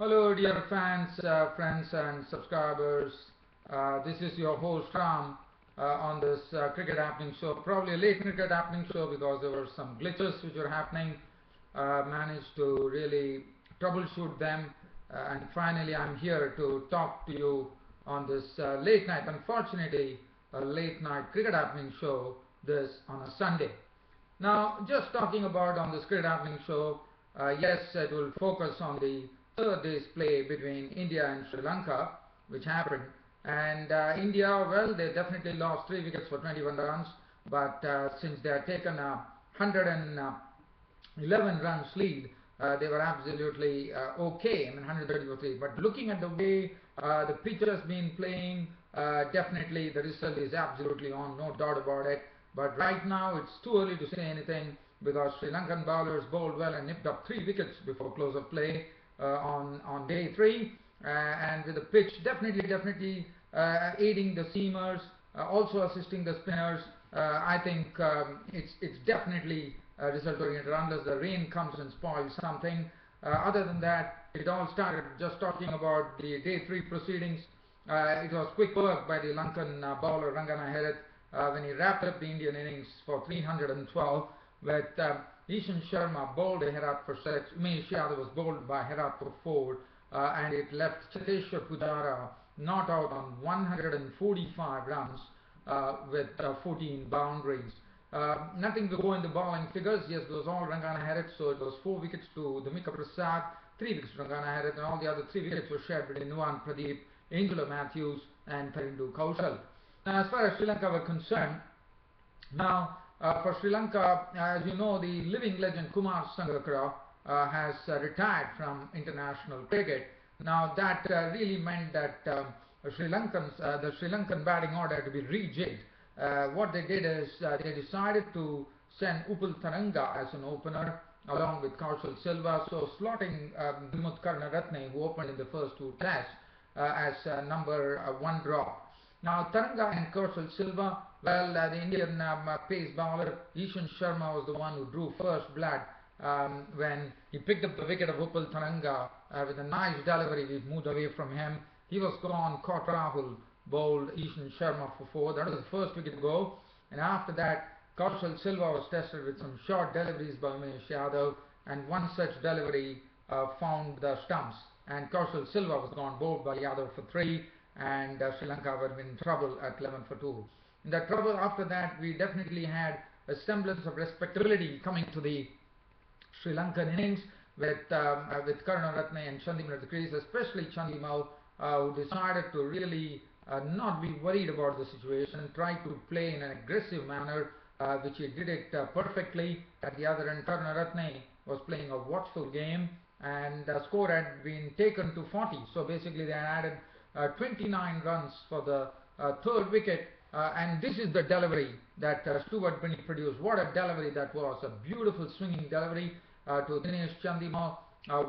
Hello, dear fans, friends, and subscribers. This is your host Ram on this cricket happening show. Probably a late cricket happening show because there were some glitches which were happening. Managed to really troubleshoot them, and finally, I'm here to talk to you on this late night. Unfortunately, a late night cricket happening show. This on a Sunday. Now, just talking about on this cricket happening show, yes, it will focus on the third day's play between India and Sri Lanka, which happened. And India, well, they definitely lost 3 wickets for 21 runs, but since they had taken a 111 runs lead, they were absolutely okay. I mean, 130 for 3. But looking at the way the pitch has been playing, definitely the result is absolutely on, no doubt about it. But right now it's too early to say anything because Sri Lankan bowlers bowled well and nipped up 3 wickets before close of play on day three, and with the pitch definitely aiding the seamers, also assisting the spinners. I think it's definitely result oriented unless the rain comes and spoils something. Other than that, it all started just talking about the day three proceedings. It was quick work by the Lankan bowler Rangana Herath when he wrapped up the Indian innings for 312 with Ishan Sharma bowled Herath for 6, Umesh Yadav was bowled by Herath for 4, and it left Cheteshwar Pujara not out on 145 runs with 14 boundaries. Nothing to go in the bowling figures. Yes, it was all Rangana Herath, so it was 4 wickets to Damika Prasad, 3 wickets to Rangana Herath, and all the other 3 wickets were shared between Nuwan Pradeep, Angelo Matthews, and Tharindu Kaushal. Now, as far as Sri Lanka were concerned, now for Sri Lanka, as you know, the living legend Kumar Sangakkara has retired from international cricket. Now, that really meant that the Sri Lankan batting order had to be rejigged. What they did is they decided to send Upul Tharanga as an opener along with Kaushal Silva, so slotting Dimut Karunaratne, who opened in the first two tests, as number one drop. Now, Taranga and Kaushal Silva, well, the Indian pace bowler Ishan Sharma was the one who drew first blood when he picked up the wicket of Upal Taranga with a nice delivery. We moved away from him. He was gone, caught Rahul, bowled Ishan Sharma for 4. That was the first wicket to go. And after that, Kaushal Silva was tested with some short deliveries by Umesh Yadav, and one such delivery found the stumps. And Kaushal Silva was gone, bowled by Yadav for 3, and Sri Lanka were in trouble at 11 for 2. In that trouble after that, we definitely had a semblance of respectability coming to the Sri Lankan innings with Karunaratne and Chandimal at the crease, especially Chandimal, who decided to really not be worried about the situation, try to play in an aggressive manner, which he did it perfectly. At the other end, Karunaratne was playing a watchful game, and the score had been taken to 40. So basically, they had added 29 runs for the third wicket, and this is the delivery that Stuart Binney produced. What a delivery that was! A beautiful swinging delivery to Dinesh Chandimal,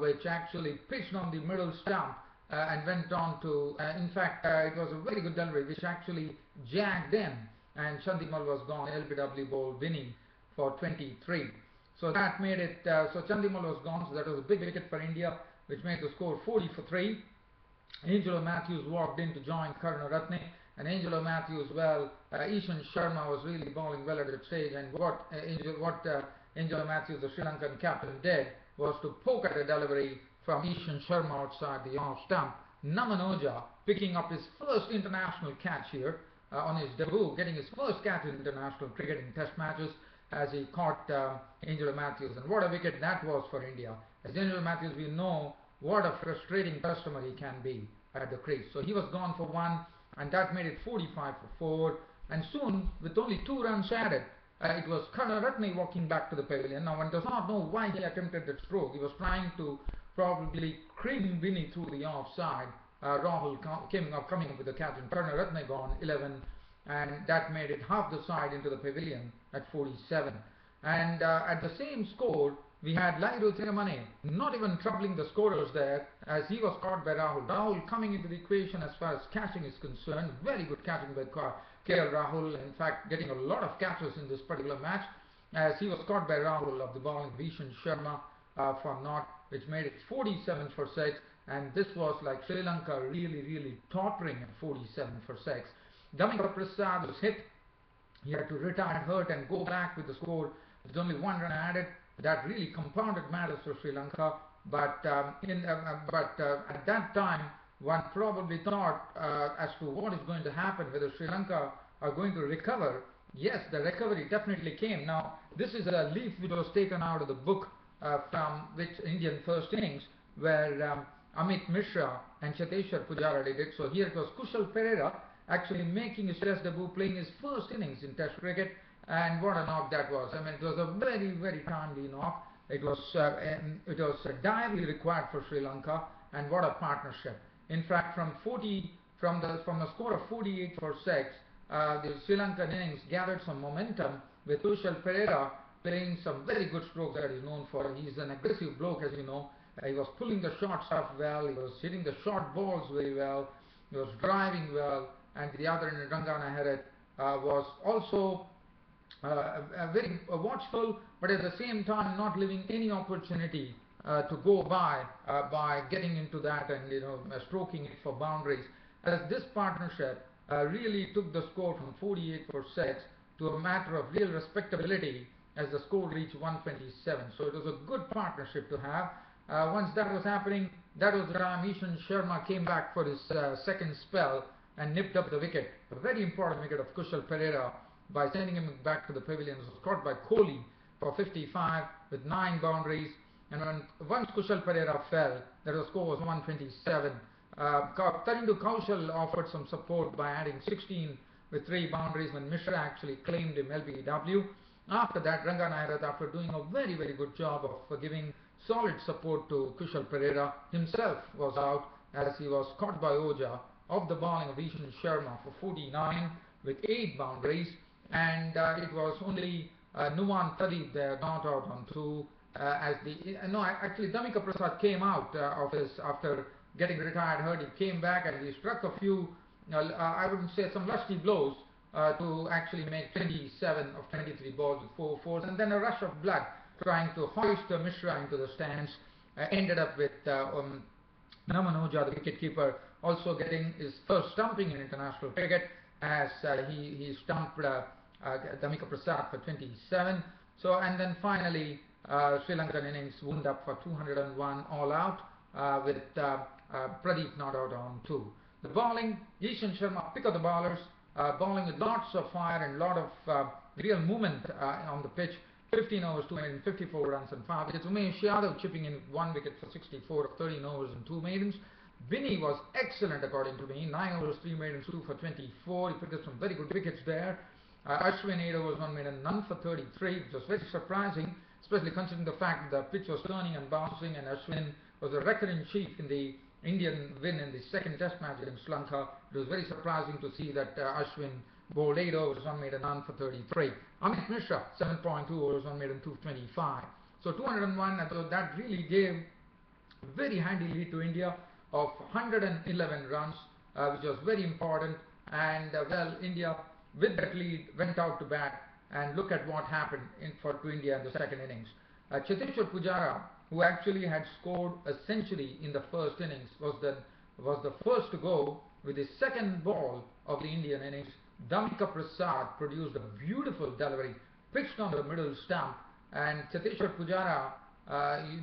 which actually pitched on the middle stump and went on to, in fact, it was a very good delivery which actually jagged in, and Chandimal was gone. LBW bowled Binney for 23. So that made it, so Chandimal was gone, so that was a big wicket for India, which made the score 40 for 3. Angelo Matthews walked in to join Karunaratne, and Angelo Matthews, well, Ishan Sharma was really bowling well at that stage, and what Angelo Matthews, the Sri Lankan captain, did was to poke at a delivery from Ishan Sharma outside the off stump. Namanoja picking up his first international catch here on his debut, getting his first catch in international cricket in test matches as he caught Angelo Matthews, and what a wicket that was for India. As Angelo Matthews, we know what a frustrating customer he can be at the crease. So he was gone for 1, and that made it 45 for 4. And soon, with only 2 runs added, it was Karunaratne walking back to the pavilion. Now, one does not know why he attempted that stroke. He was trying to probably cring Binney through the offside. Rahul coming up with the catch, and Karunaratne gone 11, and that made it half the side into the pavilion at 47. And at the same score, we had Lairu Thiramane not even troubling the scorers there as he was caught by Rahul. Rahul coming into the equation as far as catching is concerned. Very good catching by KL Rahul. In fact, getting a lot of catches in this particular match as he was caught by Rahul of the bowling of Ishan Sharma for naught, which made it 47 for 6. and this was like Sri Lanka really tottering at 47 for 6. Damika Prasad was hit. He had to retire hurt and go back with the score with only 1 run added. That really compounded matters for Sri Lanka. But at that time, one probably thought as to what is going to happen, whether Sri Lanka are going to recover. Yes, the recovery definitely came. Now, this is a leaf which was taken out of the book from which Indian first innings, where Amit Mishra and Cheteshwar Pujara did it. So here it was Kushal Perera actually making his test debut, playing his first innings in Test cricket, and what a knock that was. I mean, it was a very timely knock. It was direly required for Sri Lanka, and what a partnership. In fact, from a score of 48 for 6, the Sri Lankan innings gathered some momentum with Kushal Perera playing some very good strokes that he's known for. He's an aggressive bloke, as you know. He was pulling the short stuff well. He was hitting the short balls very well. He was driving well, and the other end, Rangana Heret, was also very watchful, but at the same time not leaving any opportunity to go by getting into that and stroking it for boundaries. As this partnership really took the score from 48 for 6 to a matter of real respectability as the score reached 127. So it was a good partnership to have. Once that was happening, that was the time Ishan Sharma came back for his second spell and nipped up the wicket. A very important wicket of Kushal Perera by sending him back to the pavilion. It was caught by Kohli for 55 with 9 boundaries. And once Kushal Perera fell, the score was 127. Tarindu Kaushal offered some support by adding 16 with 3 boundaries when Mishra actually claimed him LBW. After that, Rangana Heret, after doing a very good job of giving solid support to Kushal Perera, himself was out as he was caught by Oja of the bowling of Ishan Sharma for 49 with 8 boundaries, and it was only Nuwan Pradeep there not out on 2 actually Damika Prasad came out of his after getting retired hurt. He came back and he struck a few I wouldn't say some lusty blows to actually make 27 of 23 balls with 4 fours, and then a rush of blood trying to hoist Mishra into the stands ended up with Naman Oja, the wicketkeeper, also getting his first stumping in international cricket as he stumped Damika Prasad for 27. So, and then finally Sri Lankan innings wound up for 201 all out with Pradeep not out on 2. The bowling, Ishan Sharma, pick of the bowlers, bowling with lots of fire and lot of real movement on the pitch. 15 overs, 254 runs and 5 wickets. Umesh Yadav chipping in 1 wicket for 64 of 13 overs and 2 maidens. Binny was excellent according to me. 9 overs, 3 maidens, 2 for 24. He picked up some very good wickets there. Ashwin 8 overs, 1 maiden, none for 33, which was very surprising, especially considering the fact that the pitch was turning and bouncing, and Ashwin was a record chief in the Indian win in the second test match against Sri Lanka. It was very surprising to see that Ashwin bowled 8 overs, 1 maiden, none for 33. Amit Mishra, 7.2 overs, 1 maiden, 225. So 201, I thought that really gave a very handy lead to India of 111 runs, which was very important. And well, India with that lead went out to bat, and look at what happened to India in the second innings. Cheteshwar Pujara, who actually had scored a century in the first innings, was the first to go with the second ball of the Indian innings. Damika Prasad produced a beautiful delivery, pitched on the middle stump, and Cheteshwar Pujara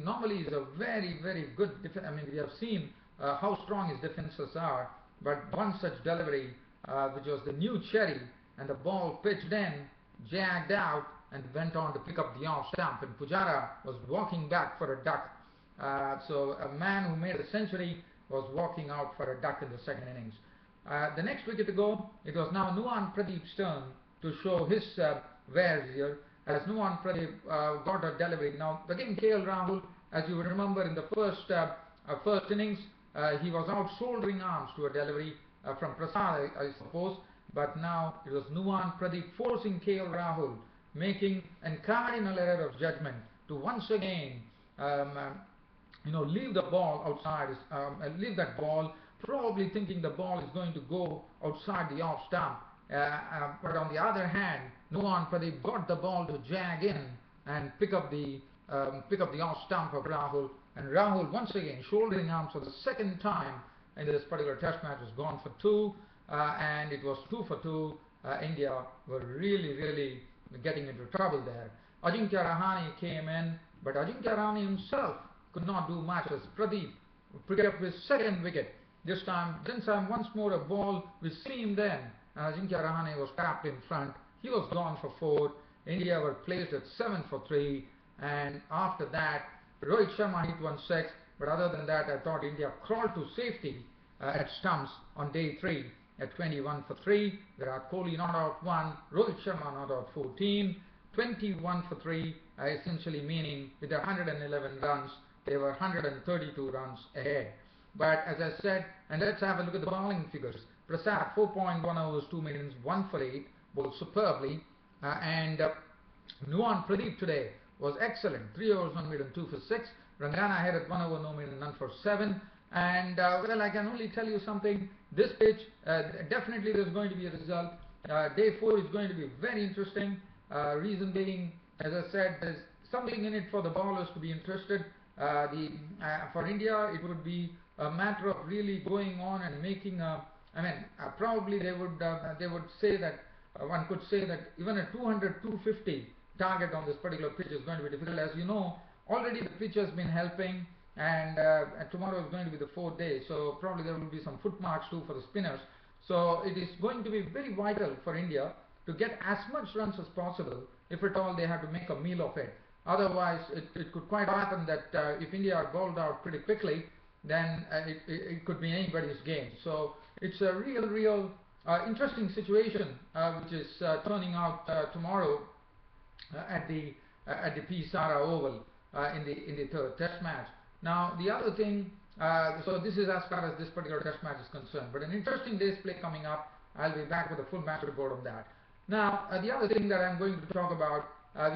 normally is a very good I mean, we have seen how strong his defenses are, but one such delivery, which was the new cherry, and the ball pitched in, jagged out, and went on to pick up the off stump, and Pujara was walking back for a duck. So a man who made a century was walking out for a duck in the second innings. The next wicket to go, it was now Nuwan Pradeep's turn to show his wares here, as Nuwan Pradeep got a delivery. Now again, KL Rahul, as you would remember in the first innings, he was out shouldering arms to a delivery from Prasad, I suppose, but now it was Nuwan Pradeep forcing KL Rahul, making a cardinal error of judgment to once again leave the ball outside, leave that ball, probably thinking the ball is going to go outside the off stump. But on the other hand, Nuwan Pradeep got the ball to jag in and pick up the off stump of Rahul, and Rahul once again shouldering arms for the second time in this particular test match was gone for 2, and it was 2 for 2. India were really getting into trouble there. Ajinkya Rahane came in, but Ajinkya Rahane himself could not do much as Pradeep picked up his second wicket. This time once more a ball which seemed in, and Ajinkya Rahane was tapped in front. He was gone for 4. India were placed at 7 for 3, and after that Rohit Sharma hit 1 6, but other than that I thought India crawled to safety at stumps on day 3 at 21 for 3. Virat Kohli not out 1, Rohit Sharma not out 14, 21 for 3, essentially meaning with 111 runs they were 132 runs ahead. But as I said, and let's have a look at the bowling figures. Prasad 4.1 overs, 2 innings, 1 for 8, bowled superbly, and Nuwan Pradeep today was excellent. 3 overs, 1 minute, 2 for 6. Rangana had at 1 over, no minute, none for 7. And well, I can only tell you something. This pitch, definitely there's going to be a result. Day 4 is going to be very interesting. Reason being, as I said, there's something in it for the bowlers to be interested. For India, it would be a matter of really going on and making a. Probably they would say that one could say that even a 200-250 target on this particular pitch is going to be difficult. As you know, already the pitch has been helping, and tomorrow is going to be the 4th day, so probably there will be some footmarks too for the spinners. So it is going to be very vital for India to get as much runs as possible, if at all they have to make a meal of it. Otherwise, it could quite happen that if India are bowled out pretty quickly, then it could be anybody's game. So it's a real interesting situation which is turning out tomorrow at the P. Sara Oval in the 3rd Test match. Now the other thing, so this is as far as this particular Test match is concerned. But an interesting day's play coming up. I'll be back with a full match report on that. Now the other thing that I'm going to talk about,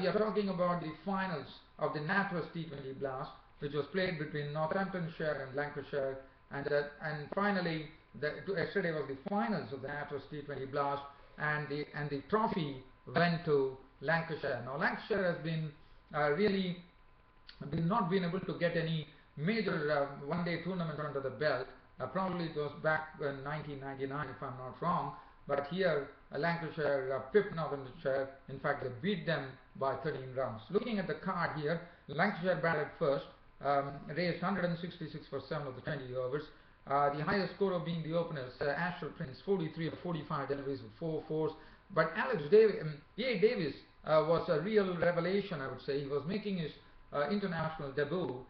we are talking about the finals of the Natwest T20 Blast, which was played between Northamptonshire and Lancashire, and finally yesterday was the finals of the Natwest T20 Blast, and the trophy went to Lancashire. Now Lancashire has been really not been able to get any major one-day tournament under the belt. Probably it was back in 1999 if I'm not wrong, but here Lancashire pipped Northamptonshire. In fact, they beat them by 13 runs. Looking at the card here, Lancashire batted first, raised 166 for 7 of the 20 overs. The highest scorer being the openers, Ashwin Prince, 43 of 45 deliveries with 4 fours. But A. Davis was a real revelation, I would say. He was making his international debut,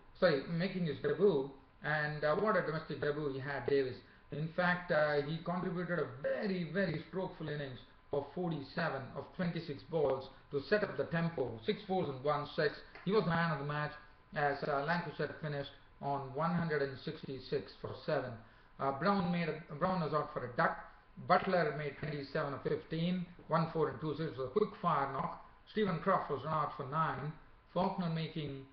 and what a domestic debut he had, Davis. In fact, he contributed a very strokeful innings of 47 of 26 balls to set up the tempo, 6 fours and 1 6. He was man of the match as Lancashire finished on 166 for 7. Brown was out for a duck. Butler made 27 of 15, 1 4 and 2 6. It was a quick fire knock. Stephen Croft was run out for 9. Faulkner making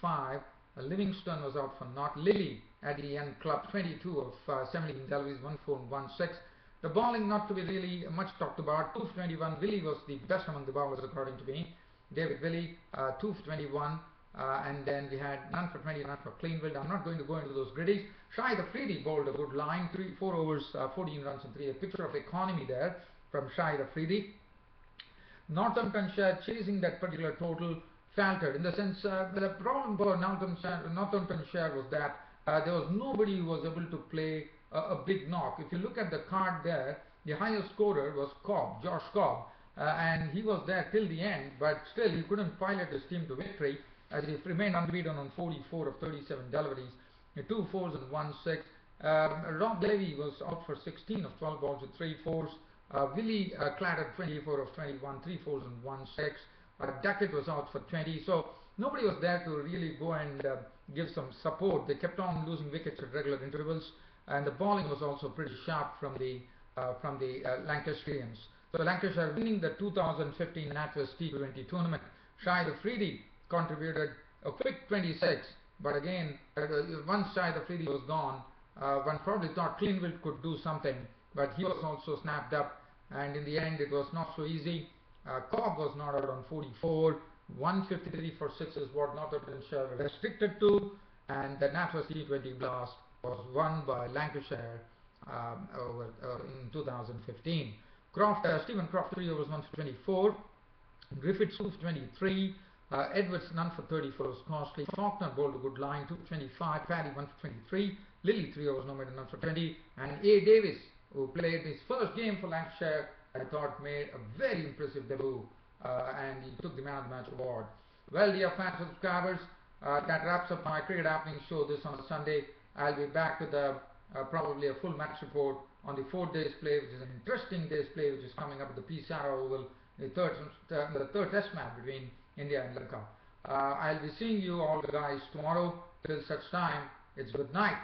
5. Livingston was out for naught. Lilly at the end clubbed 22 of 17 deliveries, 1 4 and 1 6. The bowling not to be really much talked about. 2 for 21. Willie was the best among the bowlers according to me. David Willie 2 for 21. And then we had none for 20, none for Cleanfield. I'm not going to go into those gritties. Shahid Afridi bowled a good line, 4 overs, 14 runs and 3. A picture of economy there from Shahid Afridi. Northamptonshire chasing that particular total faltered, in the sense the problem for Northamptonshire was that there was nobody who was able to play a big knock. If you look at the card there, the highest scorer was Josh Cobb, and he was there till the end, but still he couldn't pilot his team to victory as he remained unbeaten on 44 of 37 deliveries, 2 fours and 1 6. Rob Levy was out for 16 of 12 balls with 3 fours. Willie clattered 24 of 21, 3 fours and 1 6. Duckett was out for 20. So nobody was there to really go and give some support. They kept on losing wickets at regular intervals, and the bowling was also pretty sharp from the Lancashirians. So Lancashire winning the 2015 Natwest T20 tournament. Shahid Afridi contributed a quick 26, but again, once Shahid Afridi was gone, one probably thought Cleanfield could do something, but he was also snapped up, and in the end it was not so easy. Cobb was not out on 44, 153 for 6 is what Northants were restricted to, and the Natwest T20 Blast was won by Lancashire in 2015. Stephen Croft 3 overs 1 for 24, Griffiths 2 for 23, Edwards none for 30 for Costley, Faulkner bowled a good line 2 for 25, Paddy 1 for 23, Lilly 3 overs no matter none for 20, and A. Davis, who played his first game for Lancashire, I thought made a very impressive debut, and he took the Man of the Match award. Well, dear fans and subscribers, that wraps up my Cricket Happening show this on a Sunday. I'll be back with probably a full match report on the 4 days play, which is an interesting day's play, which is coming up at the Pisara Oval, the third test match between India and Lanka. I'll be seeing you all guys tomorrow. Till such time, it's good night.